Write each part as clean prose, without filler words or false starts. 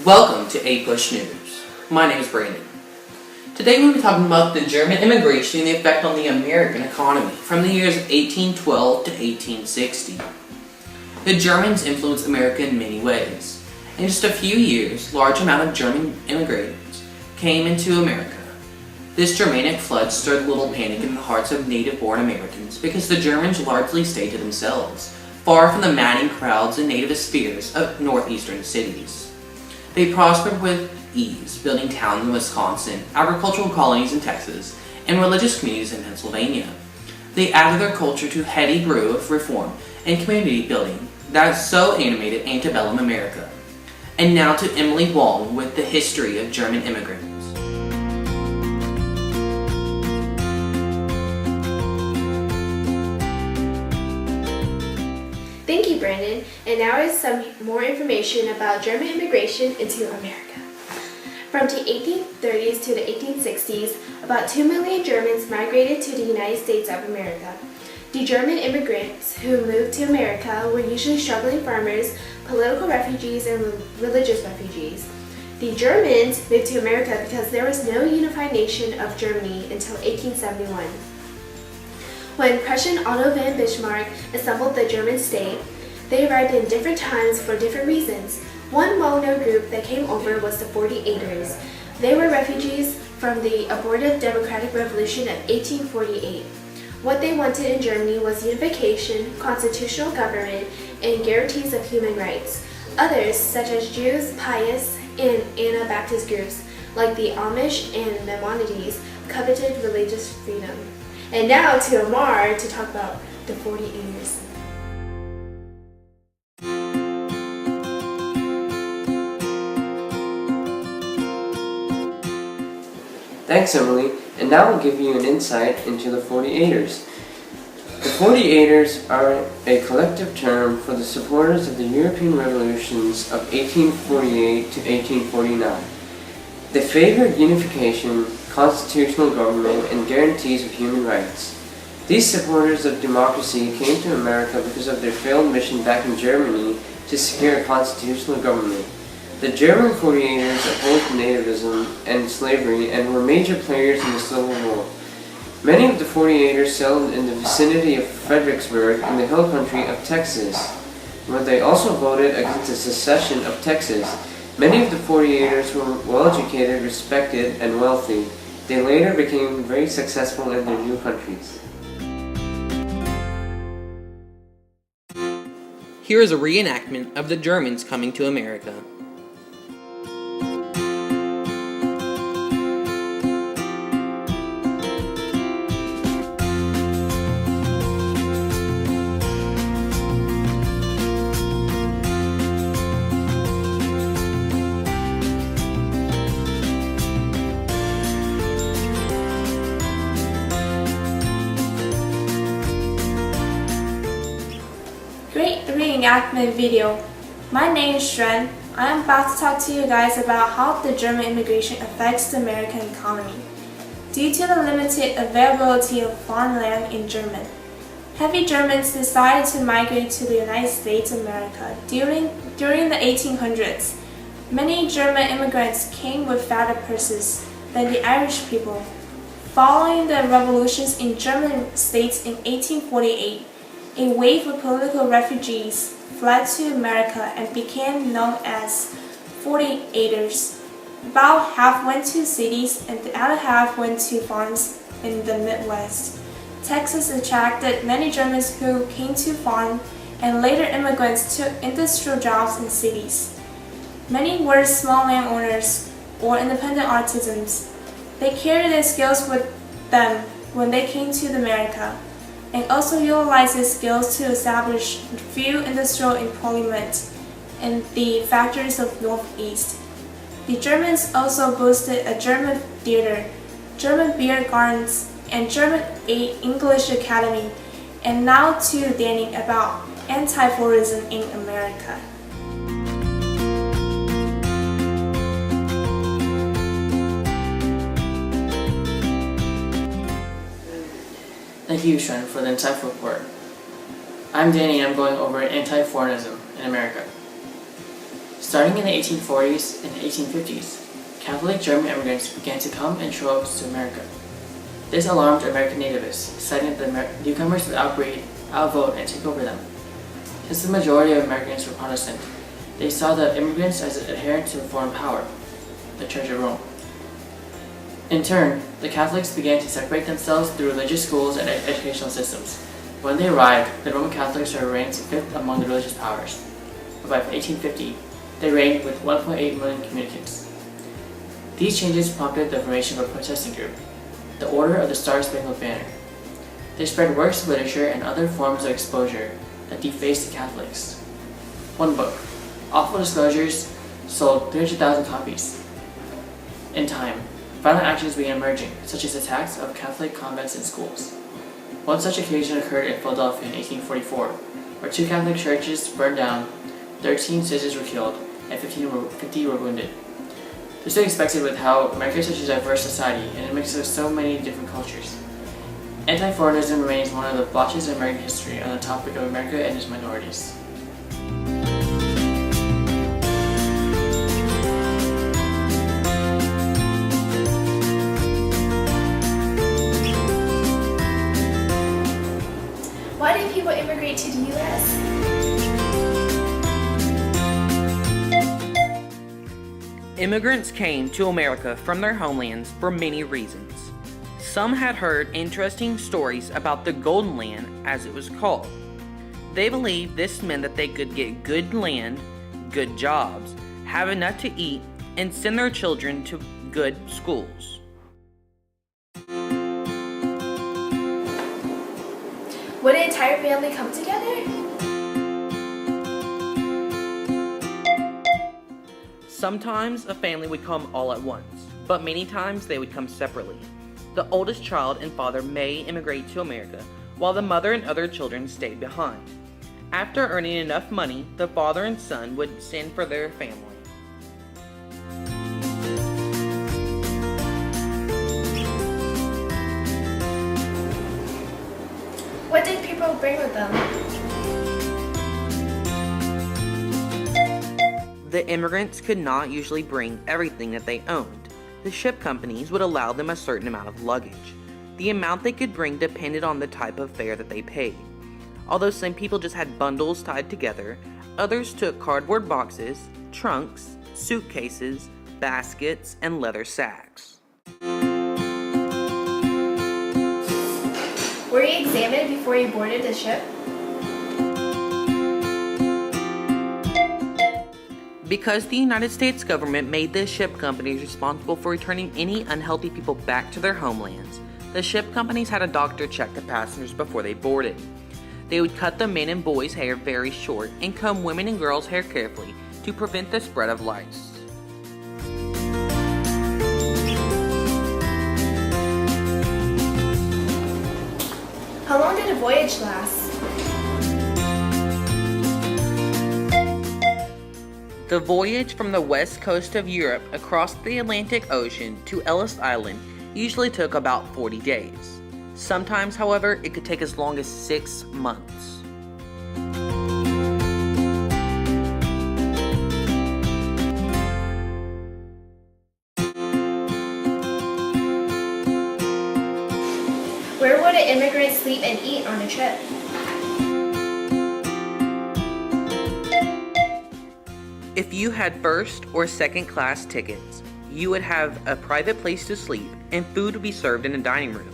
Welcome to APUSH News. My name is Brandon. Today we'll be talking about the German immigration and the effect on the American economy from the years of 1812 to 1860. The Germans influenced America in many ways. In just a few years, large amount of German immigrants came into America. This Germanic flood stirred a little panic in the hearts of native-born Americans because the Germans largely stayed to themselves, far from the madding crowds and nativist fears of northeastern cities. They prospered with ease, building towns in Wisconsin, agricultural colonies in Texas, and religious communities in Pennsylvania. They added their culture to heady brew of reform and community building that so animated antebellum America. And now to Emily Wong with the history of German immigrants. Thank you, Brandon. And now is some more information about German immigration into America. From the 1830s to the 1860s, about 2 million Germans migrated to the United States of America. The German immigrants who moved to America were usually struggling farmers, political refugees, and religious refugees. The Germans moved to America because there was no unified nation of Germany until 1871. When Prussian Otto von Bismarck assembled the German state, they arrived in different times for different reasons. One well-known group that came over was the 48ers. They were refugees from the abortive Democratic Revolution of 1848. What they wanted in Germany was unification, constitutional government, and guarantees of human rights. Others, such as Jews, pious, and Anabaptist groups, like the Amish and Maimonides, coveted religious freedom. And now to Amar to talk about the 48ers. Thanks, Emily, and now I'll give you an insight into the 48ers. The 48ers are a collective term for the supporters of the European revolutions of 1848 to 1849. They favored unification, constitutional government, and guarantees of human rights. These supporters of democracy came to America because of their failed mission back in Germany to secure a constitutional government. The German 48ers opposed nativism and slavery and were major players in the Civil War. Many of the 48ers settled in the vicinity of Fredericksburg in the hill country of Texas, where they also voted against the secession of Texas. Many of the 48ers were well-educated, respected, and wealthy. They later became very successful in their new countries. Here is a reenactment of the Germans coming to America. Great reenactment video. My name is Xuan. I am about to talk to you guys about how the German immigration affects the American economy. Due to the limited availability of farmland in Germany, heavy Germans decided to migrate to the United States of America during the 1800s. Many German immigrants came with fatter purses than the Irish people. Following the revolutions in German states in 1848, a wave of political refugees fled to America and became known as 48ers. About half went to cities and the other half went to farms in the Midwest. Texas attracted many Germans who came to farm, and later immigrants took industrial jobs in cities. Many were small landowners or independent artisans. They carried their skills with them when they came to America, and also utilized these skills to establish few industrial employment in the factories of Northeast. The Germans also boosted a German theater, German beer gardens, and German English Academy, and now to Danny about anti-tourism in America. Thank you, Xuan, for the insightful report. I'm Danny and I'm going over anti-foreignism in America. Starting in the 1840s and 1850s, Catholic German immigrants began to come in droves to America. This alarmed American nativists, citing that the newcomers would outbreed, outvote, and take over them. Since the majority of Americans were Protestant, they saw the immigrants as adherents to a foreign power, the Church of Rome. In turn, the Catholics began to separate themselves through religious schools and educational systems. When they arrived, the Roman Catholics were ranked fifth among the religious powers. But by 1850, they reigned with 1.8 million communicants. These changes prompted the formation of a protesting group, the Order of the Star-Spangled Banner. They spread works of literature and other forms of exposure that defaced the Catholics. One book, Awful Disclosures, sold 300,000 copies. In time, violent actions began emerging, such as attacks of Catholic convents and schools. One such occasion occurred in Philadelphia in 1844, where 2 Catholic churches burned down, 13 citizens were killed, and 50 were wounded. This was expected with how America is such a diverse society and a mix of so many different cultures. Anti-foreignism remains one of the blotches in American history on the topic of America and its minorities. Why did people immigrate to the U.S.? Immigrants came to America from their homelands for many reasons. Some had heard interesting stories about the Golden Land, as it was called. They believed this meant that they could get good land, good jobs, have enough to eat, and send their children to good schools. Would an entire family come together? Sometimes a family would come all at once, but many times they would come separately. The oldest child and father may immigrate to America, while the mother and other children stayed behind. After earning enough money, the father and son would send for their family. What did people bring with them? The immigrants could not usually bring everything that they owned. The ship companies would allow them a certain amount of luggage. The amount they could bring depended on the type of fare that they paid. Although some people just had bundles tied together, others took cardboard boxes, trunks, suitcases, baskets, and leather sacks. Were you examined before you boarded the ship? Because the United States government made the ship companies responsible for returning any unhealthy people back to their homelands, the ship companies had a doctor check the passengers before they boarded. They would cut the men and boys' hair very short and comb women and girls' hair carefully to prevent the spread of lice. How long did the voyage last? The voyage from the west coast of Europe across the Atlantic Ocean to Ellis Island usually took about 40 days. Sometimes, however, it could take as long as 6 months. Where would an immigrant sleep and eat on a trip? If you had first or second class tickets, you would have a private place to sleep and food would be served in a dining room.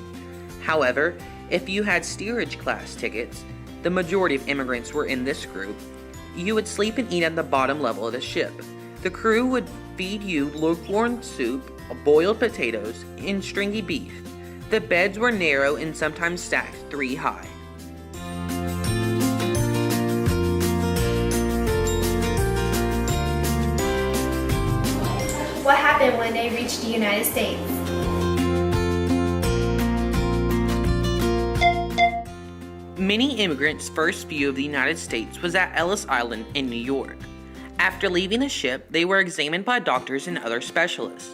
However, if you had steerage class tickets, the majority of immigrants were in this group, you would sleep and eat at the bottom level of the ship. The crew would feed you lukewarm soup, boiled potatoes, and stringy beef. The beds were narrow and sometimes stacked 3 high. What happened when they reached the United States? Many immigrants' first view of the United States was at Ellis Island in New York. After leaving the ship, they were examined by doctors and other specialists.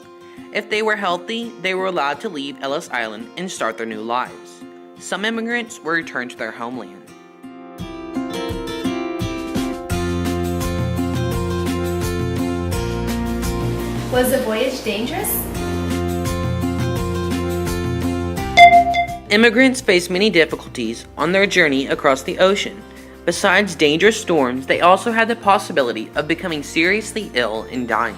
If they were healthy, they were allowed to leave Ellis Island and start their new lives. Some immigrants were returned to their homeland. Was the voyage dangerous? Immigrants face many difficulties on their journey across the ocean. Besides dangerous storms, they also had the possibility of becoming seriously ill and dying.